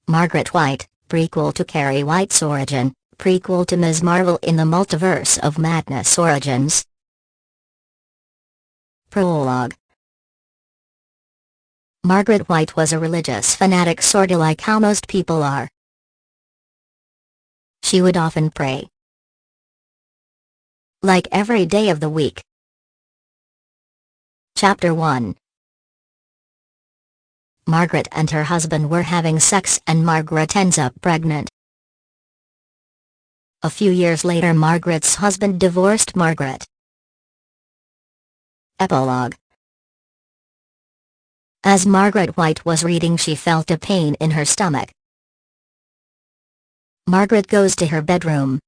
Margaret White, prequel to Carrie White's origin, prequel to Ms. Marvel in the Multiverse of Madness Origins. Prologue. Margaret White was a religious fanatic, sorta like how most people are. She would often pray, like every day of the week. Chapter 1. Margaret and her husband were having sex and Margaret ends up pregnant. A few years later, Margaret's husband divorced Margaret. Epilogue. As Margaret White was reading, she felt a pain in her stomach. Margaret goes to her bedroom.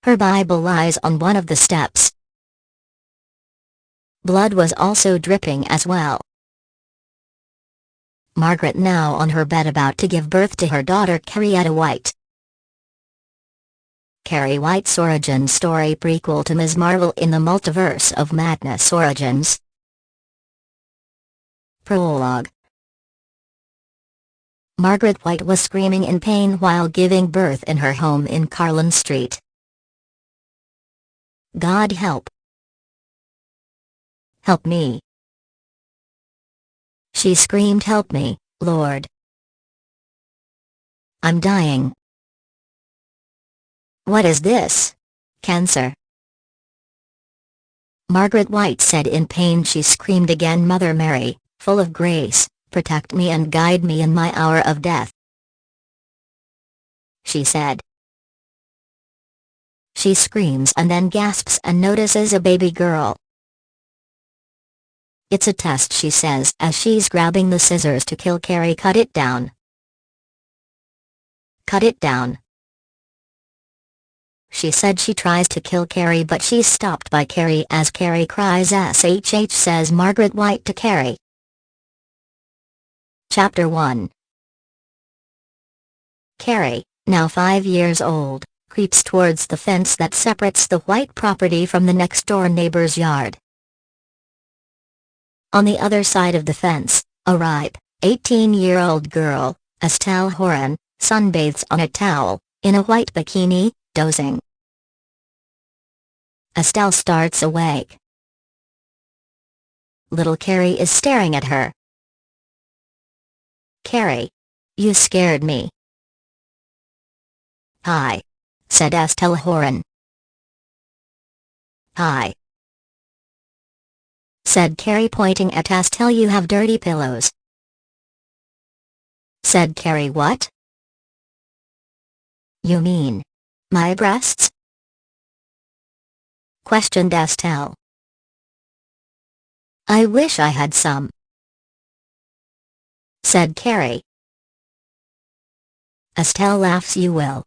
Her Bible lies on one of the steps. Blood was also dripping as well. Margaret now on her bed about to give birth to her daughter Carrietta White. Carrie White's origin story, prequel to Ms. Marvel in the Multiverse of Madness Origins. Prologue. Margaret White was screaming in pain while giving birth in her home in Carlin Street. God help! Help me! She screamed, "Help me, Lord! I'm dying!" "What is this? Cancer?" Margaret White said in pain. She screamed again, "Mother Mary, full of grace, protect me and guide me in my hour of death," she said. She screams and then gasps and notices a baby girl. "It's a test," she says as she's grabbing the scissors to kill Carrie. "Cut it down. Cut it down," she said. She tries to kill Carrie but she's stopped by Carrie as Carrie cries SHH, says Margaret White to Carrie. Chapter 1. Carrie, now 5 years old, creeps towards the fence that separates the White property from the next-door neighbor's yard. On the other side of the fence, a ripe, 18-year-old girl, Estelle Horan, sunbathes on a towel, in a white bikini, dozing. Estelle starts awake. Little Carrie is staring at her. "Carrie, you scared me." "Hi," said Estelle Horan. "Hi," said Carrie pointing at Estelle. "You have dirty pillows," said Carrie. "What? You mean my breasts?" questioned Estelle. "I wish I had some," said Carrie. Estelle laughs. "You will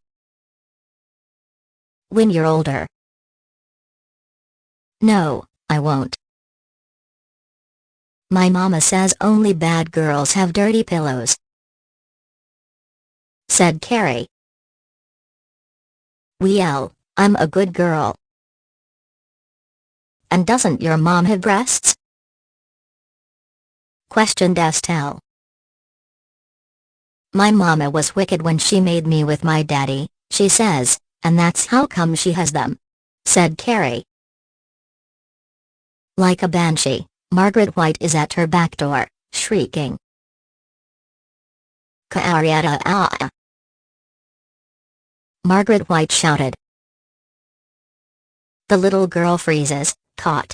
when you're older." "No, I won't. My mama says only bad girls have dirty pillows," said Carrie. "Well, I'm a good girl." "And doesn't your mom have breasts?" questioned Estelle. "My mama was wicked when she made me with my daddy," she says, "and that's how come she has them," said Carrie. Like a banshee, Margaret White is at her back door, shrieking, "Carrietta, ah!" Margaret White shouted. The little girl freezes, caught.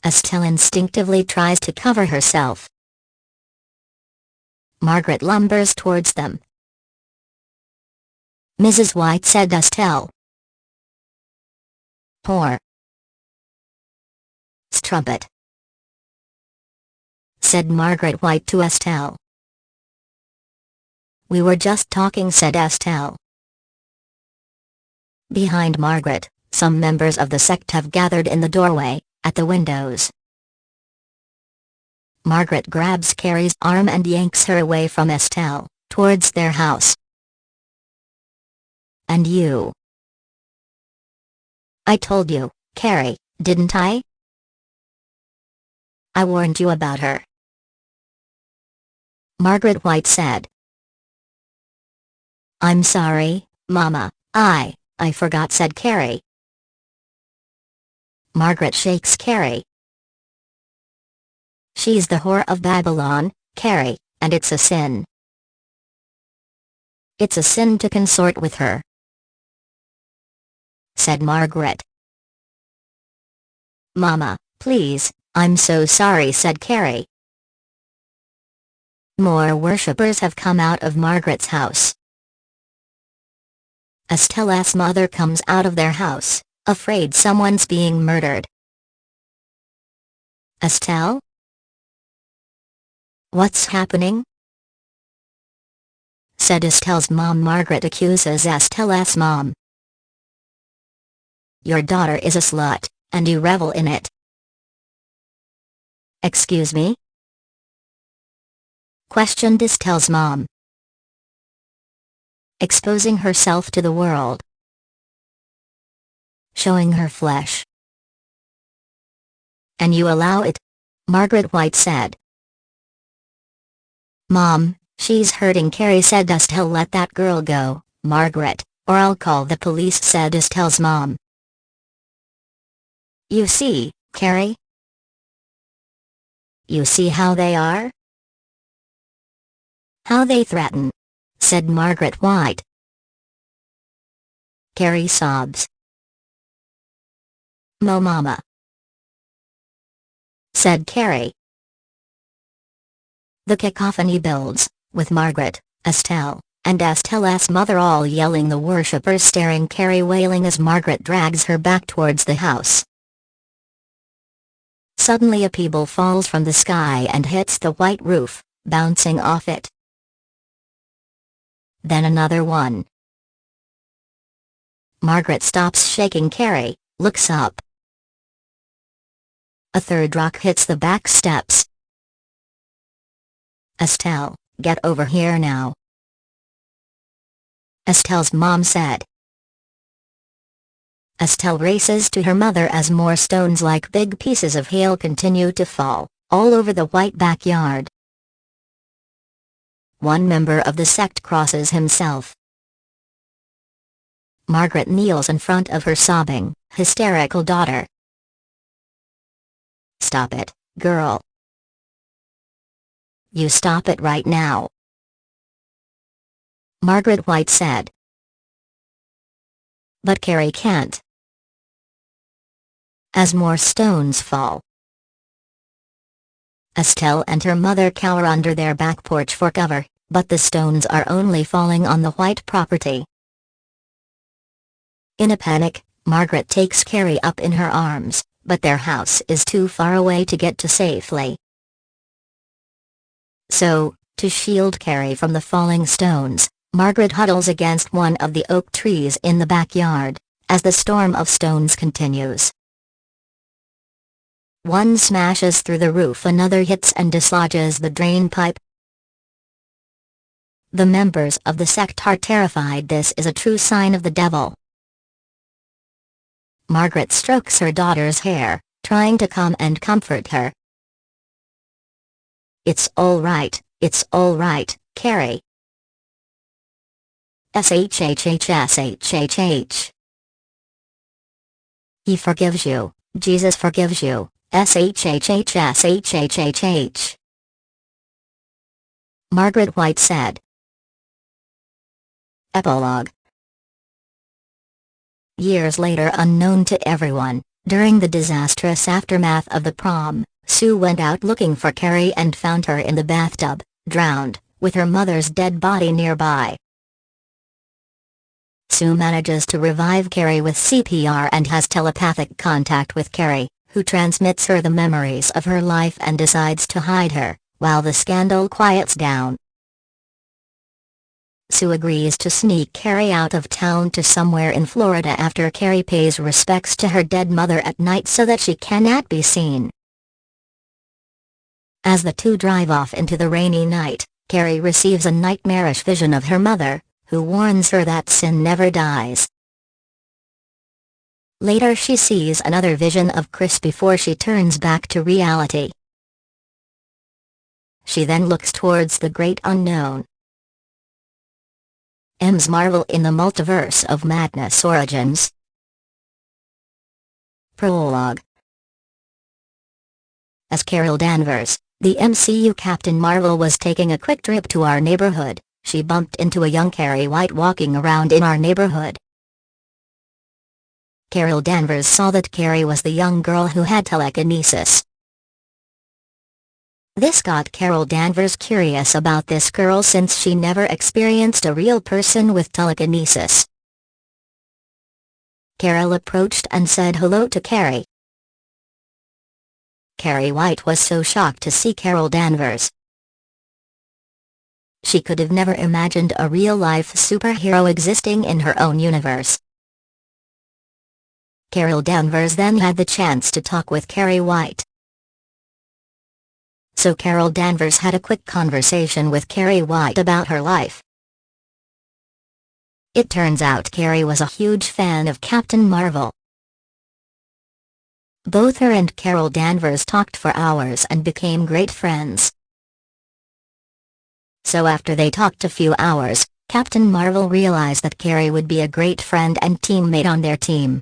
Estelle instinctively tries to cover herself. Margaret lumbers towards them. "Mrs. White," said Estelle. "Poor strumpet," said Margaret White to Estelle. "We were just talking," said Estelle. Behind Margaret, some members of the sect have gathered in the doorway, at the windows. Margaret grabs Carrie's arm and yanks her away from Estelle, towards their house. "And you? I told you, Carrie, didn't I? I warned you about her." Margaret White said. "I'm sorry, Mama, I forgot," said Carrie. Margaret shakes Carrie. "She's the whore of Babylon, Carrie, and it's a sin. It's a sin to consort with her," said Margaret. "Mama, please, I'm so sorry," said Carrie. More worshippers have come out of Margaret's house. Estella's mother comes out of their house, afraid someone's being murdered. "Estelle? What's happening?" said Estelle's mom. Margaret accuses Estella's mom. "Your daughter is a slut, and you revel in it." "Excuse me?" questioned Estelle's mom. "Exposing herself to the world. Showing her flesh. And you allow it?" Margaret White said. "Mom, she's hurting Carrie," said Estelle. "Let that girl go, Margaret, or I'll call the police," said Estelle's mom. "You see, Carrie? You see how they are? How they threaten," said Margaret White. Carrie sobs. "No, Mama," said Carrie. The cacophony builds, with Margaret, Estelle, and Estelle's mother all yelling, the worshippers staring, Carrie wailing as Margaret drags her back towards the house. Suddenly a pebble falls from the sky and hits the white roof, bouncing off it. Then another one. Margaret stops shaking Carrie, looks up. A third rock hits the back steps. "Estelle, get over here now," Estelle's mom said. Estelle races to her mother as more stones like big pieces of hail continue to fall, all over the white backyard. One member of the sect crosses himself. Margaret kneels in front of her sobbing, hysterical daughter. "Stop it, girl. You stop it right now," Margaret White said. But Carrie can't. As more stones fall, Estelle and her mother cower under their back porch for cover, but the stones are only falling on the white property. In a panic, Margaret takes Carrie up in her arms, but their house is too far away to get to safely. So, to shield Carrie from the falling stones, Margaret huddles against one of the oak trees in the backyard, as the storm of stones continues. One smashes through the roof, another hits and dislodges the drain pipe. The members of the sect are terrified. This is a true sign of the devil. Margaret strokes her daughter's hair, trying to calm and comfort her. It's all right, Carrie. SHHHSHHH. He forgives you, Jesus forgives you, SHHHSHHH. Margaret White said. Epilogue. Years later, unknown to everyone, during the disastrous aftermath of the prom, Sue went out looking for Carrie and found her in the bathtub, drowned, with her mother's dead body nearby. Sue manages to revive Carrie with CPR and has telepathic contact with Carrie, who transmits her the memories of her life and decides to hide her, while the scandal quiets down. Sue agrees to sneak Carrie out of town to somewhere in Florida after Carrie pays respects to her dead mother at night so that she cannot be seen. As the two drive off into the rainy night, Carrie receives a nightmarish vision of her mother, who warns her that sin never dies. Later she sees another vision of Chris before she turns back to reality. she then looks towards the great unknown. Ms. Marvel in the Multiverse of Madness Origins. Prologue. As Carol Danvers, the MCU Captain Marvel, was taking a quick trip to our neighborhood, she bumped into a young Carrie White walking around in our neighborhood. Carol Danvers saw that Carrie was the young girl who had telekinesis. This got Carol Danvers curious about this girl since she never experienced a real person with telekinesis. Carol approached and said hello to Carrie. Carrie White was so shocked to see Carol Danvers. She could have never imagined a real-life superhero existing in her own universe. Carol Danvers then had the chance to talk with Carrie White. So Carol Danvers had a quick conversation with Carrie White about her life. It turns out Carrie was a huge fan of Captain Marvel. Both her and Carol Danvers talked for hours and became great friends. So after they talked a few hours, Captain Marvel realized that Carrie would be a great friend and teammate on their team.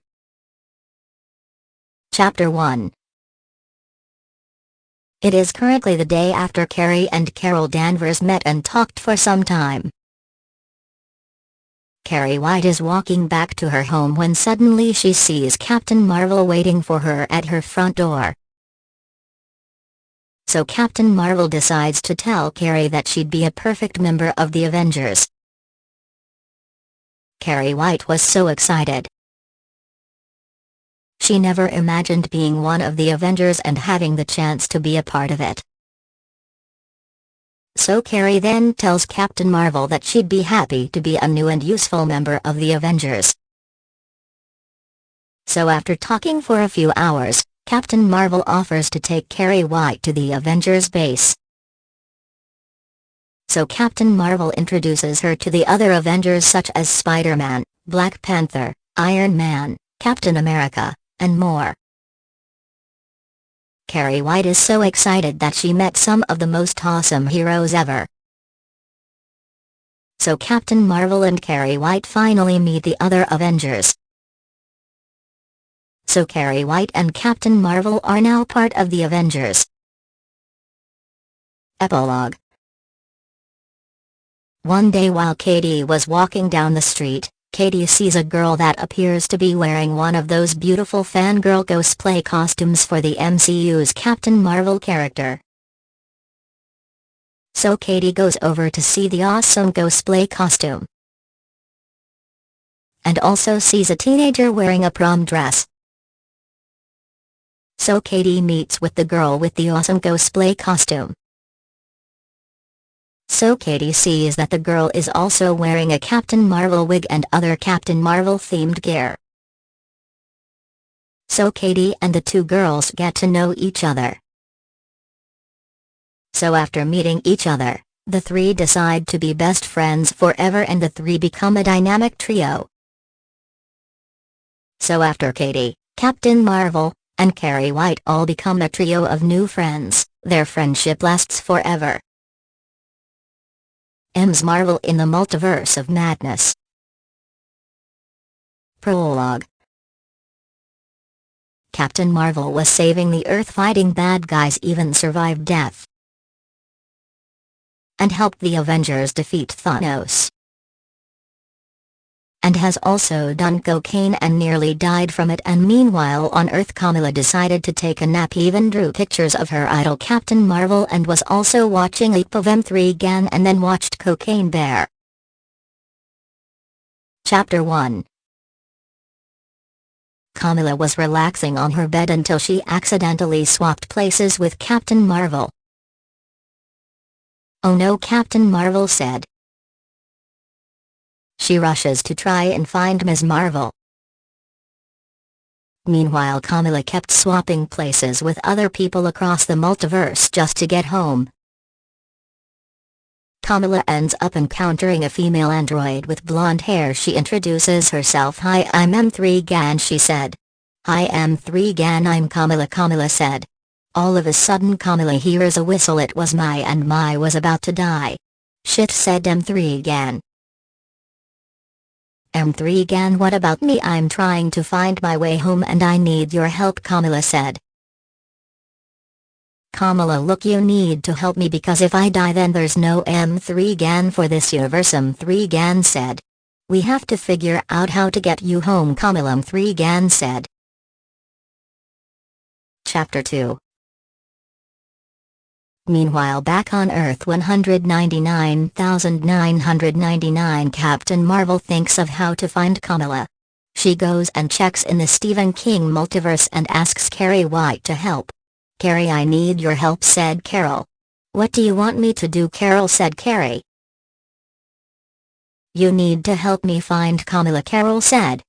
Chapter 1. It is currently the day after Carrie and Carol Danvers met and talked for some time. Carrie White is walking back to her home when suddenly she sees Captain Marvel waiting for her at her front door. So Captain Marvel decides to tell Carrie that she'd be a perfect member of the Avengers. Carrie White was so excited. She never imagined being one of the Avengers and having the chance to be a part of it. So Carrie then tells Captain Marvel that she'd be happy to be a new and useful member of the Avengers. So after talking for a few hours, Captain Marvel offers to take Carrie White to the Avengers base. So Captain Marvel introduces her to the other Avengers such as Spider-Man, Black Panther, Iron Man, Captain America, and more. Carrie White is so excited that she met some of the most awesome heroes ever. So Captain Marvel and Carrie White finally meet the other Avengers. So Carrie White and Captain Marvel are now part of the Avengers. Epilogue. One day while Katie was walking down the street, Katie sees a girl that appears to be wearing one of those beautiful fangirl cosplay costumes for the MCU's Captain Marvel character. So Katie goes over to see the awesome cosplay costume. And also sees a teenager wearing a prom dress. So Katie meets with the girl with the awesome cosplay costume. So Katie sees that the girl is also wearing a Captain Marvel wig and other Captain Marvel themed gear. So Katie and the two girls get to know each other. So after meeting each other, the three decide to be best friends forever and the three become a dynamic trio. So after Katie, Captain Marvel, and Carrie White all become a trio of new friends, their friendship lasts forever. Ms. Marvel in the Multiverse of Madness. Prologue. Captain Marvel was saving the Earth, fighting bad guys, even survived death, and helped the Avengers defeat Thanos. And has also done cocaine and nearly died from it, and meanwhile on Earth Kamala decided to take a nap, even drew pictures of her idol Captain Marvel, and was also watching a heap of M3gan and then watched Cocaine Bear. Chapter 1. Kamala was relaxing on her bed until she accidentally swapped places with Captain Marvel. "Oh no," Captain Marvel said. She rushes to try and find Ms. Marvel. Meanwhile Kamala kept swapping places with other people across the multiverse just to get home. Kamala ends up encountering a female android with blonde hair. She introduces herself. "Hi, I'm M3gan," she said. "Hi, M3gan, I'm Kamala," Kamala said. All of a sudden Kamala hears a whistle. It was Mai, and Mai was about to die. Shit, said M3gan. M3gan, what about me? I'm trying to find my way home and I need your help, Kamala said. Kamala, look, you need to help me because if I die then there's no M3gan for this universe, M3gan said. We have to figure out how to get you home, Kamala, M3gan said. Chapter 2. Meanwhile, back on Earth 199,999, Captain Marvel thinks of how to find Kamala. She goes and checks in the Stephen King multiverse and asks Carrie White to help. Carrie, I need your help, said Carol. What do you want me to do, Carol, said Carrie. You need to help me find Kamala, Carol said.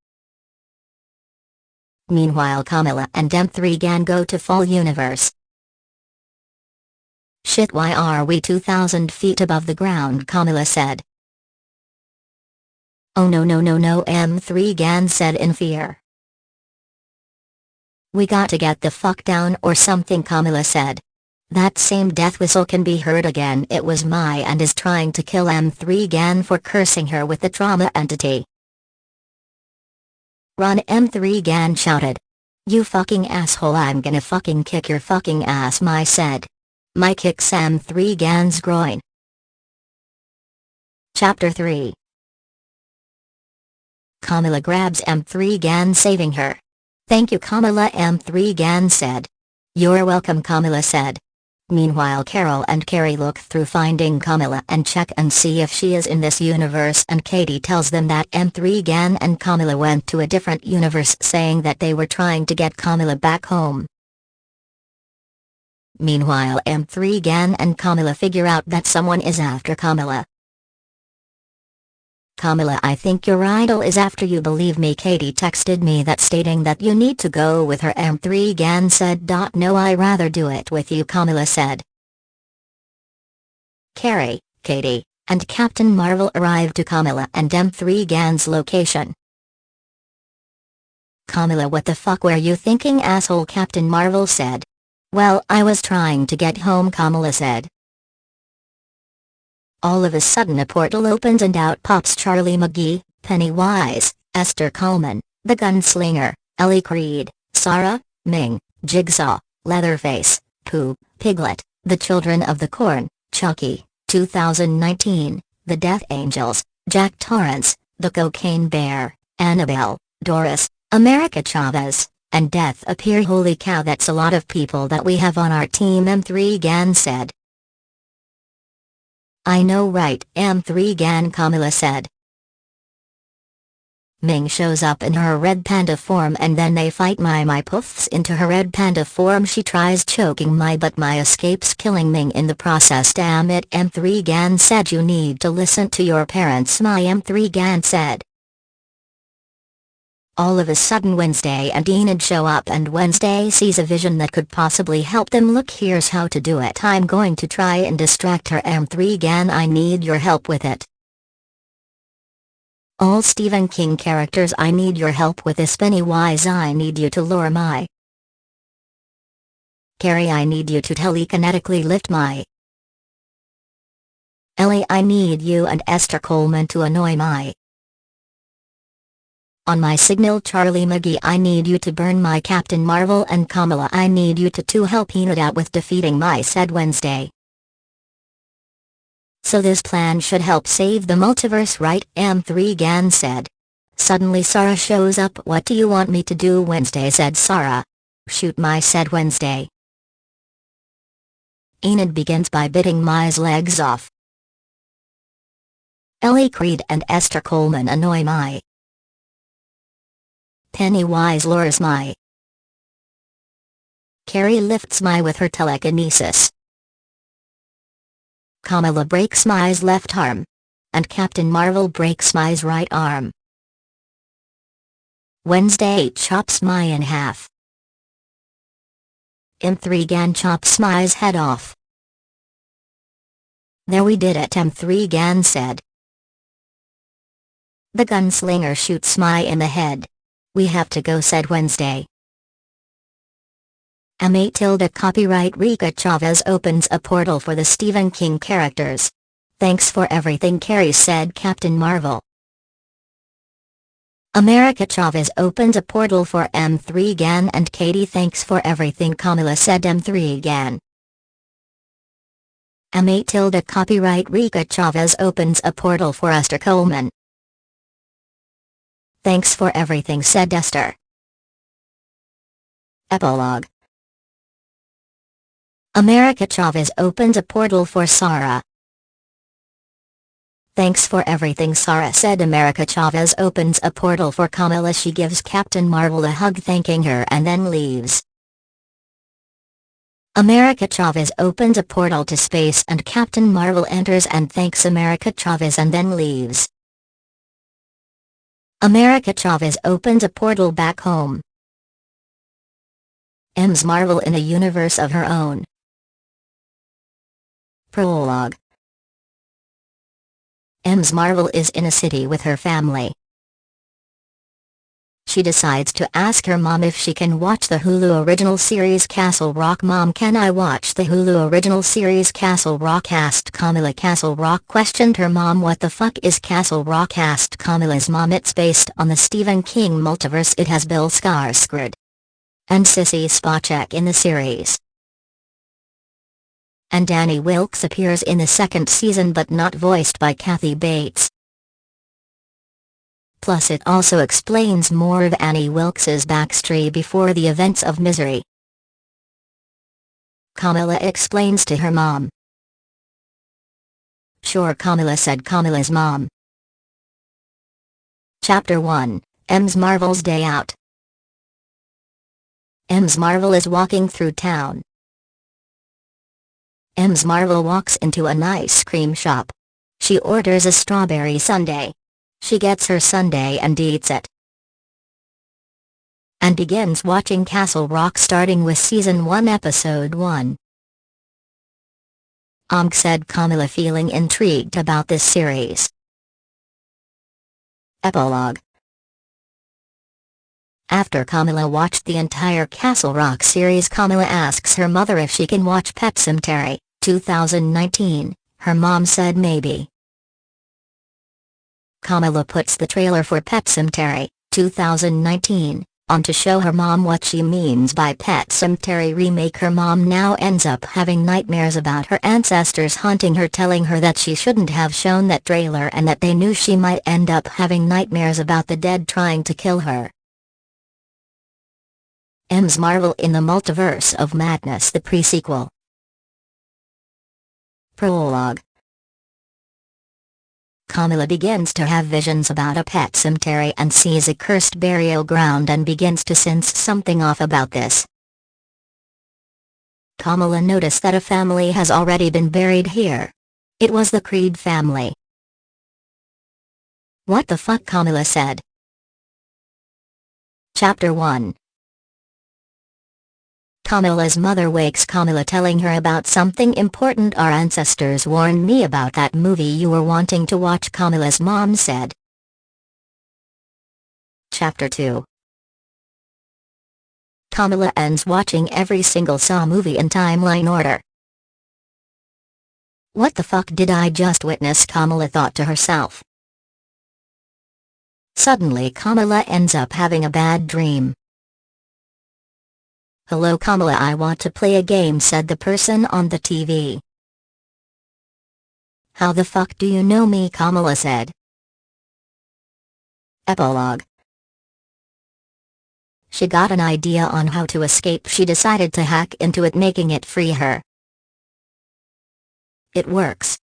Meanwhile, Kamala and M3gan go to Fall Universe. Shit, why are we 2,000 feet above the ground, Kamala said. Oh no, M3gan said in fear. We got to get the fuck down or something, Kamala said. That same death whistle can be heard again. It was Mai and is trying to kill M3gan for cursing her with the trauma entity. Run, M3gan shouted. You fucking asshole, I'm gonna fucking kick your fucking ass, Mai said. Mai kicks M3gan's groin. Chapter 3. Kamala grabs M3gan, saving her. Thank you, Kamala, M3gan said. You're welcome, Kamala said. Meanwhile, Carol and Carrie look through finding Kamala and check and see if she is in this universe, and Katie tells them that M3gan and Kamala went to a different universe, saying that they were trying to get Kamala back home. Meanwhile, M3gan and Kamala figure out that someone is after Kamala. Kamala, I think your idol is after you, believe me. Katie texted me that stating that you need to go with her, M3gan said. No, I rather do it with you, Kamala said. Carrie, Katie, and Captain Marvel arrive to Kamala and M3gan's location. Kamala, what the fuck were you thinking, asshole, Captain Marvel said. Well, I was trying to get home, Kamala said. All of a sudden a portal opens and out pops Charlie McGee, Pennywise, Esther Coleman, the Gunslinger, Ellie Creed, Sarah, Ming, Jigsaw, Leatherface, Pooh, Piglet, the Children of the Corn, Chucky, 2019, the Death Angels, Jack Torrance, the Cocaine Bear, Annabelle, Doris, America Chavez, and Death appear. Holy cow, that's a lot of people that we have on our team, M3gan said. I know, right, M3gan, Kamala said. Ming shows up in her red panda form and then they fight. Mai puffs into her red panda form. She tries choking Mai but Mai escapes, killing Ming in the process. Damn it, M3gan said. You need to listen to your parents, Mai, M3gan said. All of a sudden Wednesday and Enid show up and Wednesday sees a vision that could possibly help them. Look, here's how to do it. I'm going to try and distract her, M3gan. I need your help with it. All Stephen King characters, I need your help with this. Pennywise, I need you to lure Mai. Carrie, I need you to telekinetically lift Mai. Ellie, I need you and Esther Coleman to annoy Mai. On my signal, Charlie McGee, I need you to burn Mai. Captain Marvel and Kamala, I need you to help Enid out with defeating Mai, said Wednesday. So this plan should help save the multiverse, right? M3gan said. Suddenly Sarah shows up. What do you want me to do, Wednesday, said Sarah. Shoot Mai, said Wednesday. Enid begins by biting Mai's legs off. Ellie Creed and Esther Coleman annoy Mai. Pennywise lures Mai. Carrie lifts Mai with her telekinesis. Kamala breaks Mai's left arm. And Captain Marvel breaks Mai's right arm. Wednesday chops Mai in half. M3gan chops Mai's head off. There, we did it, M3gan said. The gunslinger shoots Mai in the head. We have to go, said Wednesday. M8 tilde copyright Rika Chavez opens a portal for the Stephen King characters. Thanks for everything, Carrie said Captain Marvel. America Chavez opens a portal for M3gan and Katie. Thanks for everything, Kamala said M3gan. M8 tilde copyright Rika Chavez opens a portal for Esther Coleman. Thanks for everything, said Esther. Epilogue. America Chavez opens a portal for Sarah. Thanks for everything, Sarah said. America Chavez opens a portal for Kamala. She gives Captain Marvel a hug thanking her and then leaves. America Chavez opens a portal to space and Captain Marvel enters and thanks America Chavez and then leaves. America Chavez opens a portal back home. Ms. Marvel in a universe of her own. Prologue. Ms. Marvel is in a city with her family. She decides to ask her mom if she can watch the Hulu original series Castle Rock. Mom, can I watch the Hulu original series Castle Rock? Asked Kamala. Castle Rock? Questioned her mom. What the fuck is Castle Rock? Asked Kamala's mom. It's based on the Stephen King multiverse. It has Bill Skarsgård and Sissy Spacek in the series. And Annie Wilkes appears in the second season but not voiced by Kathy Bates. Plus it also explains more of Annie Wilkes's backstory before the events of Misery. Kamala explains to her mom. Sure, Kamala said Kamala's mom. Chapter 1, Ms. Marvel's Day Out. Ms. Marvel is walking through town. Ms. Marvel walks into an ice cream shop. She orders a strawberry sundae. She gets her sundae and eats it. And begins watching Castle Rock starting with Season 1 Episode 1. Said Kamala, feeling intrigued about this series. Epilogue. After Kamala watched the entire Castle Rock series, Kamala asks her mother if she can watch Pet Sematary, 2019, her mom said maybe. Kamala puts the trailer for Pet Sematary, 2019, on to show her mom what she means by Pet Sematary remake. Her mom now ends up having nightmares about her ancestors haunting her, telling her that she shouldn't have shown that trailer and that they knew she might end up having nightmares about the dead trying to kill her. Ms. Marvel in the Multiverse of Madness, the pre-sequel. Prologue. Kamala begins to have visions about a pet cemetery and sees a cursed burial ground and begins to sense something off about this. Kamala noticed that a family has already been buried here. It was the Creed family. What the fuck, Kamala said. Chapter 1. Kamala's mother wakes Kamala, telling her about something important. Our ancestors warned me about that movie you were wanting to watch, Kamala's mom said. Chapter 2. Kamala ends watching every single Saw movie in timeline order. What the fuck did I just witness? Kamala thought to herself. Suddenly Kamala ends up having a bad dream. Hello Kamala, I want to play a game, said the person on the TV. How the fuck do you know me? Kamala said. Epilogue. She got an idea on how to escape. She decided to hack into it, making it free her. It works.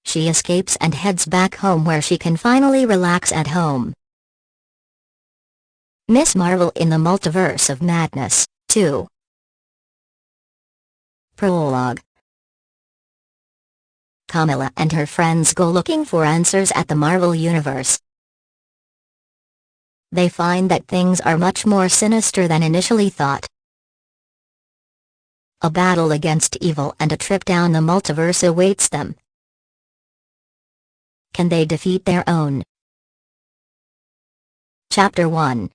She escapes and heads back home where she can finally relax at home. Ms. Marvel in the Multiverse of Madness, 2. Prologue. Kamala and her friends go looking for answers at the Marvel Universe. They find that things are much more sinister than initially thought. A battle against evil and a trip down the multiverse awaits them. Can they defeat their own? Chapter 1.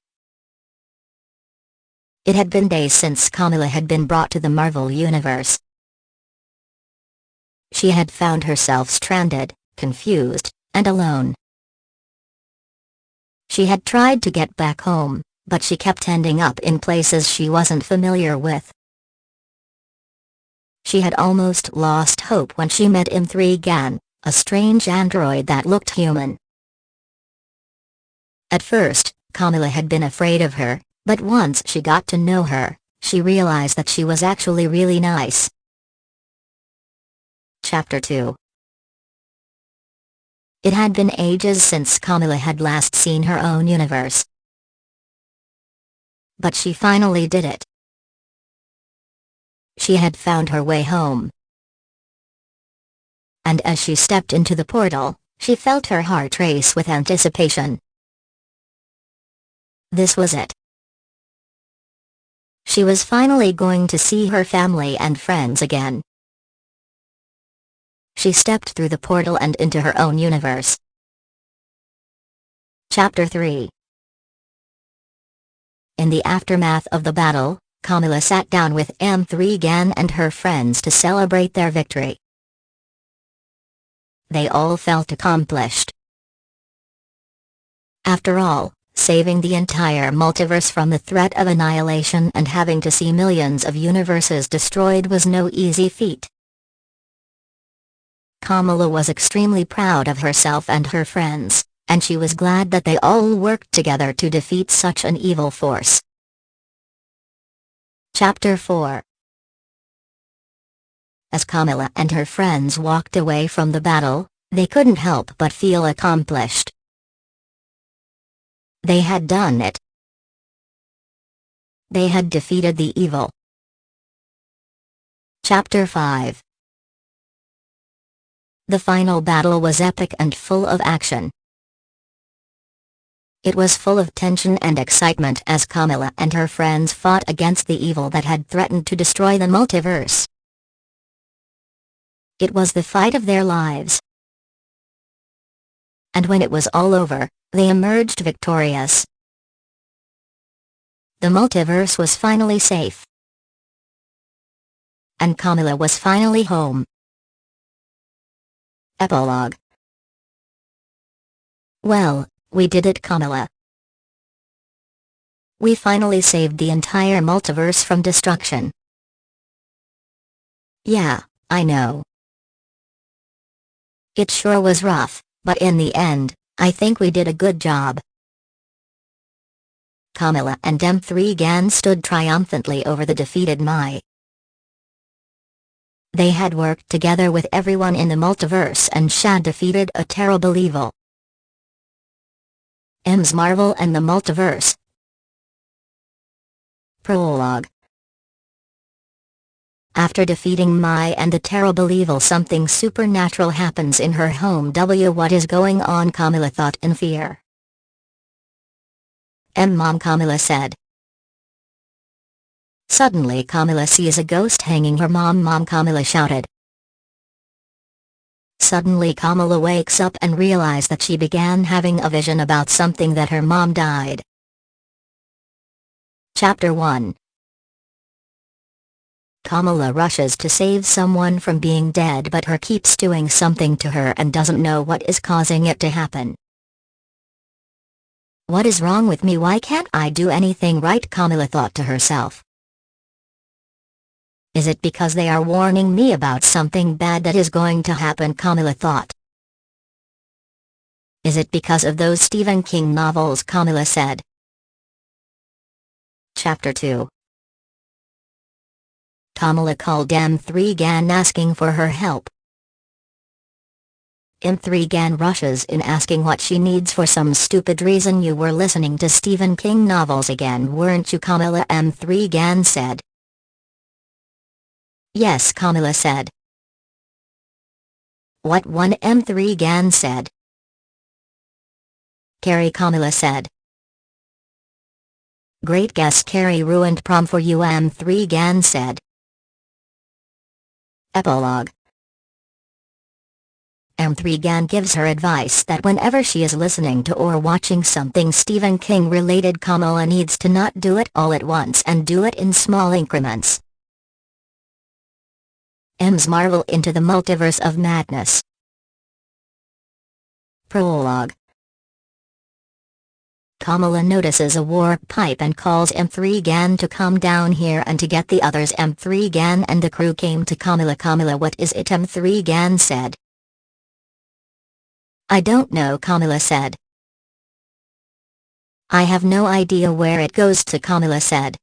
It had been days since Kamala had been brought to the Marvel Universe. She had found herself stranded, confused, and alone. She had tried to get back home, but she kept ending up in places she wasn't familiar with. She had almost lost hope when she met M3gan, a strange android that looked human. At first, Kamala had been afraid of her, but once she got to know her, she realized that she was actually really nice. Chapter 2. It had been ages since Kamala had last seen her own universe. But she finally did it. She had found her way home. And as she stepped into the portal, she felt her heart race with anticipation. This was it. She was finally going to see her family and friends again. She stepped through the portal and into her own universe. Chapter 3. In the aftermath of the battle, Kamala sat down with M3gan and her friends to celebrate their victory. They all felt accomplished. After all, saving the entire multiverse from the threat of annihilation and having to see millions of universes destroyed was no easy feat. Kamala was extremely proud of herself and her friends, and she was glad that they all worked together to defeat such an evil force. Chapter 4. As Kamala and her friends walked away from the battle, they couldn't help but feel accomplished. They had done it. They had defeated the evil. Chapter 5. The final battle was epic and full of action. It was full of tension and excitement as Kamala and her friends fought against the evil that had threatened to destroy the multiverse. It was the fight of their lives. And when it was all over, they emerged victorious. The multiverse was finally safe. And Kamala was finally home. Epilogue. Well, we did it, Kamala. We finally saved the entire multiverse from destruction. Yeah, I know. It sure was rough, but in the end, I think we did a good job. Kamala and M3gan stood triumphantly over the defeated Mai. They had worked together with everyone in the multiverse and had defeated a terrible evil. M's Marvel and the Multiverse. Prologue. After defeating Mai and the terrible evil, something supernatural happens in her home. What is going on? Kamala thought in fear. Mom, Kamala said. Suddenly Kamala sees a ghost hanging her mom, Kamala shouted. Suddenly Kamala wakes up and realizes that she began having a vision about something, that her mom died. Chapter 1. Kamala rushes to save someone from being dead, but her keeps doing something to her and doesn't know what is causing it to happen. What is wrong with me? Why can't I do anything right? Kamala thought to herself. Is it because they are warning me about something bad that is going to happen? Kamala thought. Is it because of those Stephen King novels? Kamala said. Chapter 2. Kamala called M3gan asking for her help. M3gan rushes in asking what she needs for some stupid reason. You were listening to Stephen King novels again, weren't you, Kamala? M3gan said. Yes, Kamala said. What one? M3gan said. Carrie, Kamala said. Great guess, Carrie ruined prom for you, M3gan said. Epilogue. M3gan gives her advice that whenever she is listening to or watching something Stephen King related, Kamala needs to not do it all at once and do it in small increments. M's marvel into the multiverse of madness. Prologue. Kamala notices a warp pipe and calls M3gan to come down here and to get the others. M3gan and the crew came to Kamala. Kamala, what is it? M3gan said. I don't know, Kamala said. I have no idea where it goes to, Kamala said.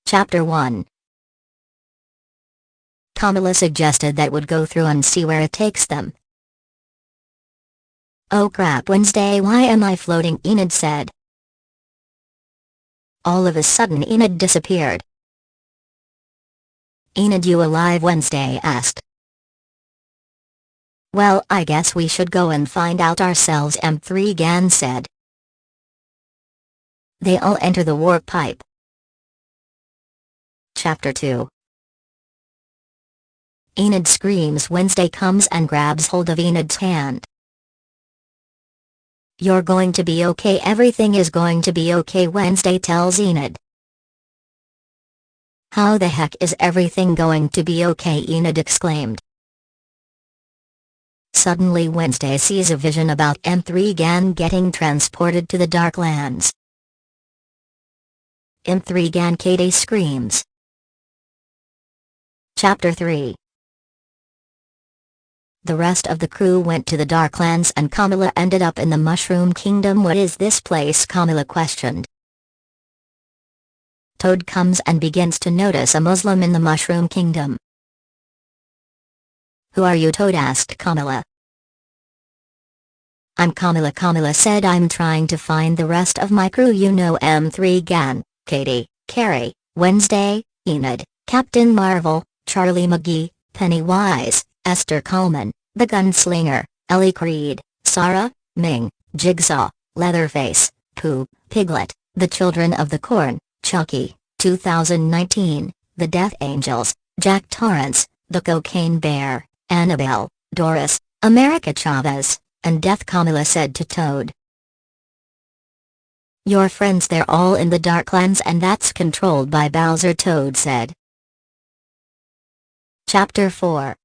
Chapter 1. Kamala suggested that would go through and see where it takes them. Oh crap, Wednesday, why am I floating? Enid said. All of a sudden Enid disappeared. Enid, you alive? Wednesday asked. Well, I guess we should go and find out ourselves, M3gan said. They all enter the warp pipe. Chapter 2. Enid screams. Wednesday comes and grabs hold of Enid's hand. You're going to be okay, everything is going to be okay, Wednesday tells Enid. How the heck is everything going to be okay? Enid exclaimed. Suddenly Wednesday sees a vision about M3gan getting transported to the Darklands. M3gan, Katie screams. Chapter 3. The rest of the crew went to the Darklands and Kamala ended up in the Mushroom Kingdom. What is this place? Kamala questioned. Toad comes and begins to notice a Muslim in the Mushroom Kingdom. Who are you? Toad asked Kamala. I'm Kamala. Kamala said, I'm trying to find the rest of my crew. You know M3gan, Katie, Carrie, Wednesday, Enid, Captain Marvel, Charlie McGee, Pennywise, Esther Coleman, the Gunslinger, Ellie Creed, Sarah, Ming, Jigsaw, Leatherface, Pooh, Piglet, The Children of the Corn, Chucky, 2019, The Death Angels, Jack Torrance, The Cocaine Bear, Annabelle, Doris, America Chavez, and Death. Kamala said to Toad. Your friends, they're all in the Darklands and that's controlled by Bowser, Toad said. Chapter 4.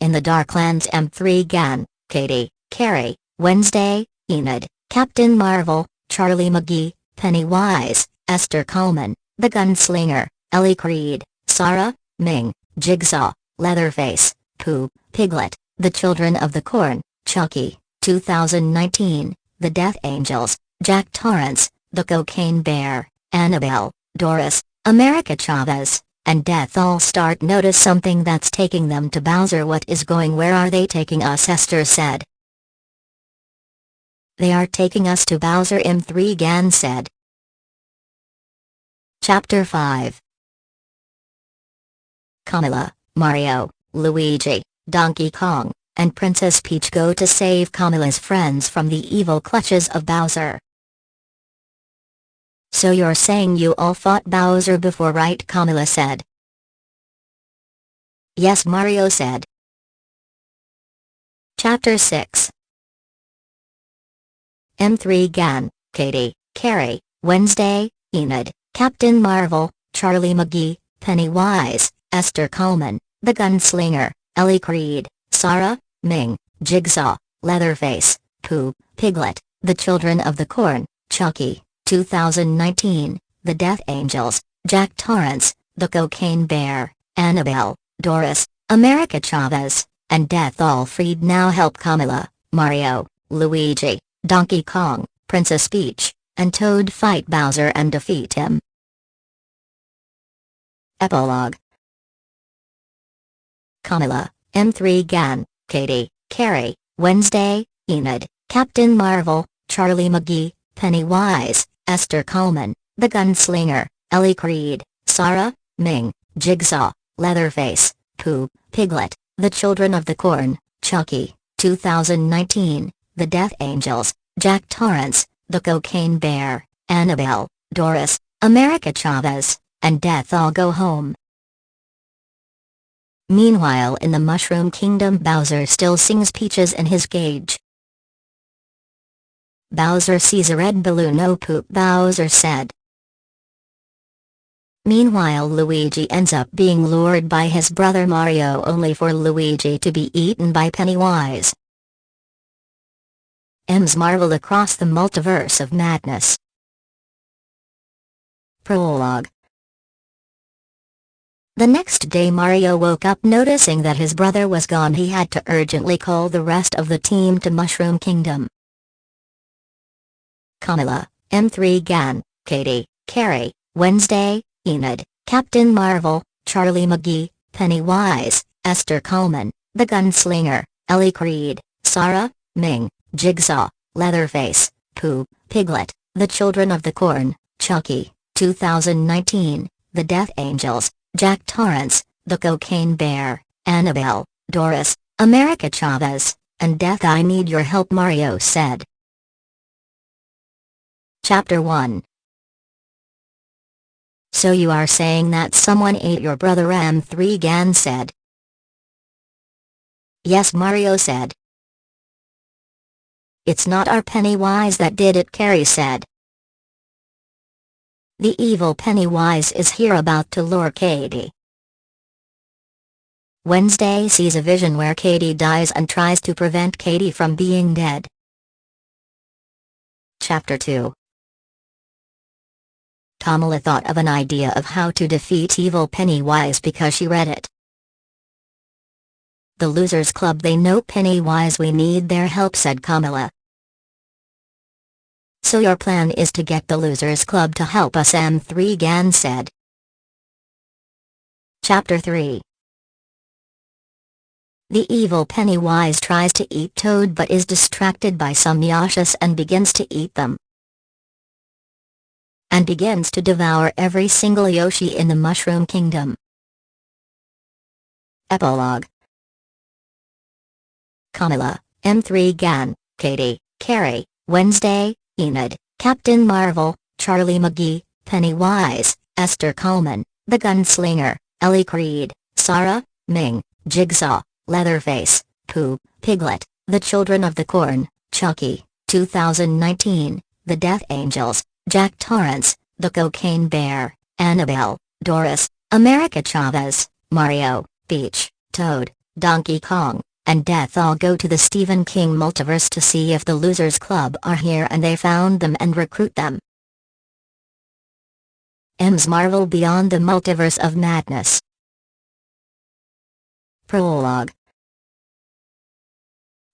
In the Darklands, M3gan, Katie, Carrie, Wednesday, Enid, Captain Marvel, Charlie McGee, Pennywise, Esther Coleman, The Gunslinger, Ellie Creed, Sarah, Ming, Jigsaw, Leatherface, Pooh, Piglet, The Children of the Corn, Chucky, 2019, The Death Angels, Jack Torrance, The Cocaine Bear, Annabelle, Doris, America Chavez, and Death all start notice something that's taking them to Bowser. What is going? Where are they taking us? Esther said. They are taking us to Bowser, M3gan said. Chapter 5. Kamala, Mario, Luigi, Donkey Kong, and Princess Peach go to save Kamala's friends from the evil clutches of Bowser. So you're saying you all fought Bowser before, right? Kamala said. Yes, Mario said. Chapter 6. M3gan, Katie, Carrie, Wednesday, Enid, Captain Marvel, Charlie McGee, Pennywise, Esther Coleman, The Gunslinger, Ellie Creed, Sarah, Ming, Jigsaw, Leatherface, Pooh, Piglet, The Children of the Corn, Chucky, 2019, The Death Angels, Jack Torrance, The Cocaine Bear, Annabelle, Doris, America Chavez, and Death all freed. Now help Kamala, Mario, Luigi, Donkey Kong, Princess Peach, and Toad fight Bowser and defeat him. Epilogue. Kamala, M3gan, Katie, Carrie, Wednesday, Enid, Captain Marvel, Charlie McGee, Pennywise, Esther Coleman, The Gunslinger, Ellie Creed, Sarah, Ming, Jigsaw, Leatherface, Pooh, Piglet, The Children of the Corn, Chucky, 2019, The Death Angels, Jack Torrance, The Cocaine Bear, Annabelle, Doris, America Chavez, and Death all go home. Meanwhile in the Mushroom Kingdom, Bowser still sings Peaches in his cage. Bowser sees a red balloon. "Oh poop," Bowser said. Meanwhile Luigi ends up being lured by his brother Mario, only for Luigi to be eaten by Pennywise. M's marvel across the multiverse of madness. Prologue. The next day Mario woke up noticing that his brother was gone. He had to urgently call the rest of the team to Mushroom Kingdom. Camilla, M3gan, Katie, Carrie, Wednesday, Enid, Captain Marvel, Charlie McGee, Pennywise, Esther Coleman, the Gunslinger, Ellie Creed, Sarah, Ming, Jigsaw, Leatherface, Pooh, Piglet, The Children of the Corn, Chucky, 2019, The Death Angels, Jack Torrance, The Cocaine Bear, Annabelle, Doris, America Chavez, and Death. "I need your help," Mario said. Chapter 1. "So you are saying that someone ate your brother?" M3gan said. "Yes," Mario said. "It's not our Pennywise that did it," Carrie said. "The evil Pennywise is here, about to lure Katie." Wednesday sees a vision where Katie dies and tries to prevent Katie from being dead. Chapter 2. Kamala thought of an idea of how to defeat evil Pennywise because she read it. "The Losers Club, they know Pennywise, we need their help," said Kamala. "So your plan is to get the Losers Club to help us?" M3gan said. Chapter 3. The evil Pennywise tries to eat Toad but is distracted by some Yoshis and begins to eat them. And begins to devour every single Yoshi in the Mushroom Kingdom. Epilogue. Kamala, M3gan, Katie, Carrie, Wednesday, Enid, Captain Marvel, Charlie McGee, Pennywise, Esther Coleman, The Gunslinger, Ellie Creed, Sarah, Ming, Jigsaw, Leatherface, Pooh, Piglet, The Children of the Corn, Chucky, 2019, The Death Angels, Jack Torrance, The Cocaine Bear, Annabelle, Doris, America Chavez, Mario, Peach, Toad, Donkey Kong, and Death all go to the Stephen King multiverse to see if the Losers Club are here, and they found them and recruit them. M's marvel beyond the multiverse of madness. Prologue.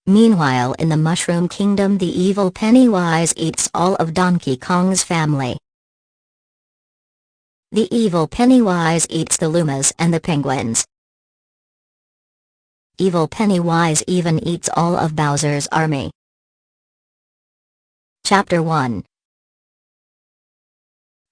Meanwhile in the Mushroom Kingdom, the evil Pennywise eats all of Donkey Kong's family. The evil Pennywise eats the Lumas and the penguins. Evil Pennywise even eats all of Bowser's army. Chapter 1.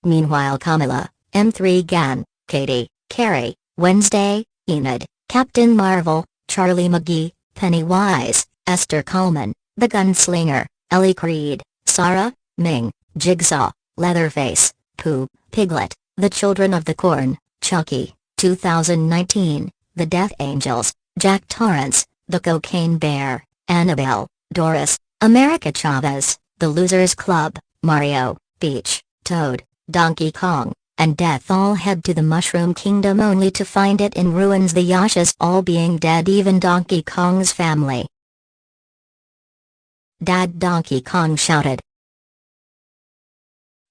Meanwhile Kamala, M3gan, Katie, Carrie, Wednesday, Enid, Captain Marvel, Charlie McGee, Pennywise, Esther Coleman, The Gunslinger, Ellie Creed, Sarah, Ming, Jigsaw, Leatherface, Pooh, Piglet, The Children of the Corn, Chucky, 2019, The Death Angels, Jack Torrance, The Cocaine Bear, Annabelle, Doris, America Chavez, The Losers Club, Mario, Peach, Toad, Donkey Kong, and Death all head to the Mushroom Kingdom only to find it in ruins, the Yoshis all being dead, even Donkey Kong's family. "Dad!" Donkey Kong shouted.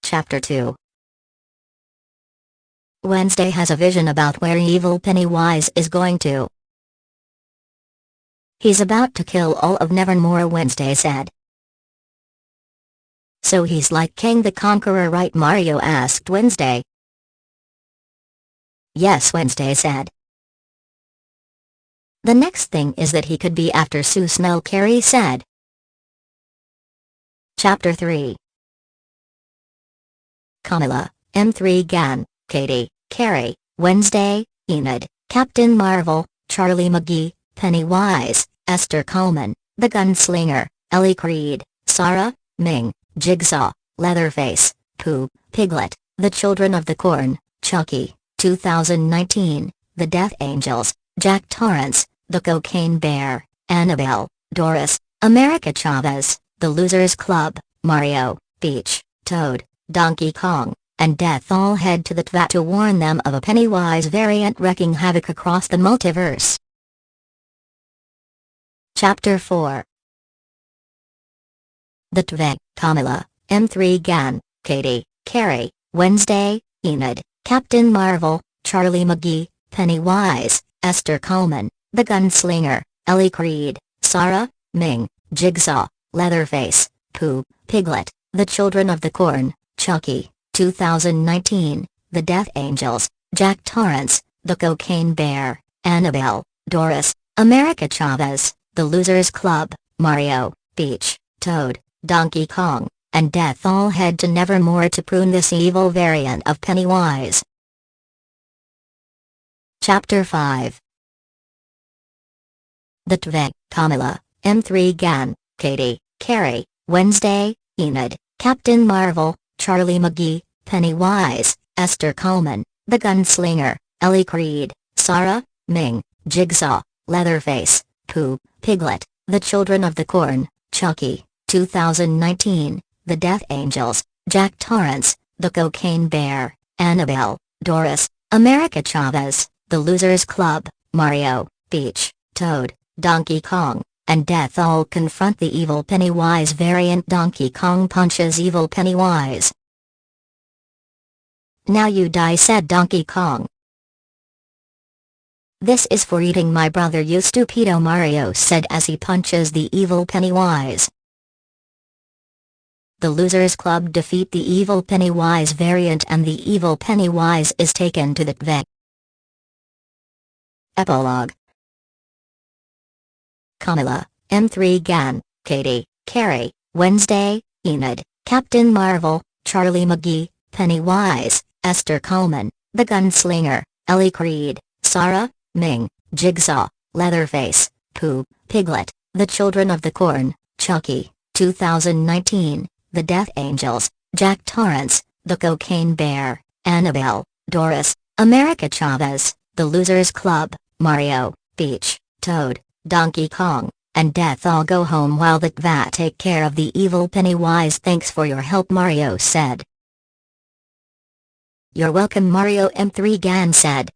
Chapter 2. Wednesday has a vision about where evil Pennywise is going to. "He's about to kill all of Nevermore," Wednesday said. "So he's like King the Conqueror, right?" Mario asked Wednesday. "Yes," Wednesday said. "The next thing is that he could be after Sue Snell," Carrie said. Chapter 3. Kamala, M3gan, Katie, Carrie, Wednesday, Enid, Captain Marvel, Charlie McGee, Pennywise, Esther Coleman, The Gunslinger, Ellie Creed, Sarah, Ming, Jigsaw, Leatherface, Pooh, Piglet, The Children of the Corn, Chucky, 2019, The Death Angels, Jack Torrance, the Cocaine Bear, Annabelle, Doris, America Chavez, The Losers Club, Mario, Peach, Toad, Donkey Kong, and Death all head to the TVAT to warn them of a Pennywise variant wreaking havoc across the multiverse. Chapter 4. The TVAT, Kamala, M3gan, Katie, Carrie, Wednesday, Enid, Captain Marvel, Charlie McGee, Pennywise, Esther Coleman, The Gunslinger, Ellie Creed, Sarah, Ming, Jigsaw, Leatherface, Pooh, Piglet, The Children of the Corn, Chucky, 2019, The Death Angels, Jack Torrance, The Cocaine Bear, Annabelle, Doris, America Chavez, The Losers Club, Mario, Peach, Toad, Donkey Kong, and Death all head to Nevermore to prune this evil variant of Pennywise. Chapter 5. The TVAT, Kamala, M3gan, Katie, Carrie, Wednesday, Enid, Captain Marvel, Charlie McGee, Pennywise, Esther Coleman, The Gunslinger, Ellie Creed, Sarah, Ming, Jigsaw, Leatherface, Pooh, Piglet, The Children of the Corn, Chucky, 2019, The Death Angels, Jack Torrance, The Cocaine Bear, Annabelle, Doris, America Chavez, The Losers Club, Mario, Peach, Toad, Donkey Kong, and Death all confront the evil Pennywise variant. Donkey Kong punches evil Pennywise. "Now you die," said Donkey Kong. "This is for eating my brother, you stupido," Mario said as he punches the evil Pennywise. The Losers Club defeat the evil Pennywise variant and the evil Pennywise is taken to the TVAT. Epilogue. Kamala, M3gan, Katie, Carrie, Wednesday, Enid, Captain Marvel, Charlie McGee, Pennywise, Esther Coleman, The Gunslinger, Ellie Creed, Sarah, Ming, Jigsaw, Leatherface, Pooh, Piglet, The Children of the Corn, Chucky, 2019, The Death Angels, Jack Torrance, The Cocaine Bear, Annabelle, Doris, America Chavez, The Losers Club, Mario, Peach, Toad, Donkey Kong, and Death all go home while the TVAT take care of the evil Pennywise. "Thanks for your help," Mario said. "You're welcome," Mario, M3gan said.